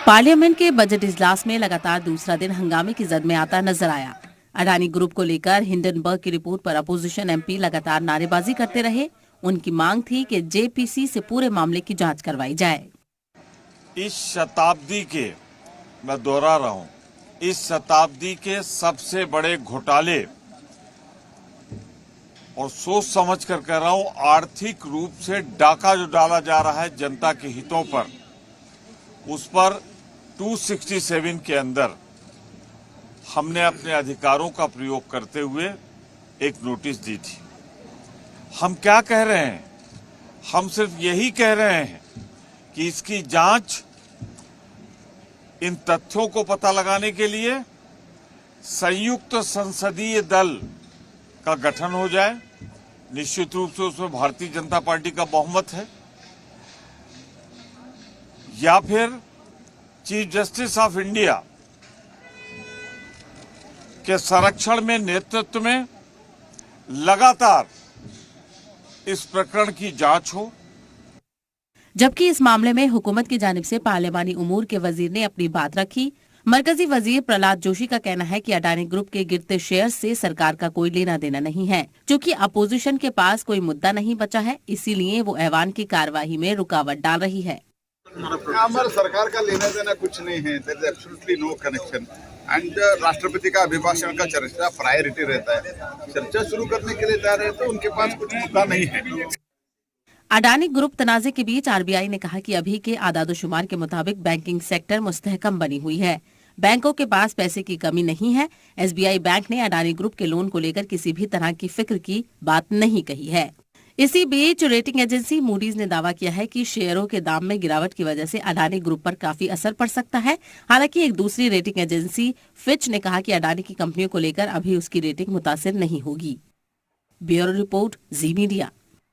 Parliament के budget इजलास में लगातार दूसरा दिन हंगामे की जद में आता नजर आया। अडानी ग्रुप को लेकर हिंडनबर्ग की रिपोर्ट पर अपोजिशन एमपी लगातार नारेबाजी करते रहे। उनकी मांग थी कि जेपीसी से पूरे मामले की जांच करवाई जाए। इस शताब्दी के, मैं दोहरा रहा हूं, इस शताब्दी के सबसे बड़े घोटाले, और सोच समझ कर कह रहा हूं, आर्थिक रूप से डाका जो डाला जा रहा है जनता के हितों पर, उस पर 267 के अंदर हमने अपने अधिकारों का प्रयोग करते हुए एक नोटिस दी थी। हम क्या कह रहे हैं? हम सिर्फ यही कह रहे हैं कि इसकी जांच, इन तथ्यों को पता लगाने के लिए संयुक्त संसदीय दल का गठन हो जाए। निश्चित रूप से उसमें भारतीय जनता पार्टी का बहुमत है, या फिर चीफ जस्टिस ऑफ इंडिया के संरक्षण में, नेतृत्व में लगातार इस प्रकरण की जांच हो। जबकि इस मामले में हुकूमत की जानिब से पार्लियामानी उमूर के वजीर ने अपनी बात रखी। मरकजी वजीर प्रहलाद जोशी का कहना है कि अडानी ग्रुप के गिरते शेयर से सरकार का कोई लेना देना नहीं है, क्योंकि अपोजिशन के पास कोई मुद्दा नहीं बचा है, इसीलिए वो ऐवान की कार्यवाही में रुकावट डाल रही है। हमारे सरकार का लेना देना कुछ नहीं है, there is absolutely no connection. And राष्ट्रपति का अभिभाषण का चर्चा प्रायोरिटी रहता है, चर्चा शुरू करने के लिए जा रहे हैं तो उनके पास कुछ मुद्दा नहीं है। अडानी ग्रुप तनाजे के बीच आरबीआई ने कहा कि अभी के आदादोशुमार के मुताबिक बैंकिंग सेक्टर मुस्तहकम बनी हुई है, बैंकों के पास पैसे की कमी नहीं है। एसबीआई बैंक ने अडानी ग्रुप के लोन को लेकर किसी भी तरह की फिक्र की बात नहीं कही है। इसी बीच रेटिंग एजेंसी मूडीज ने दावा किया है कि शेयरों के दाम में गिरावट की वजह से अडानी ग्रुप पर काफी असर पड़ सकता है। हालांकि एक दूसरी रेटिंग एजेंसी फिच ने कहा कि अडानी की कंपनियों को लेकर अभी उसकी रेटिंग मुतासिर नहीं होगी। ब्यूरो रिपोर्ट, जी मीडिया।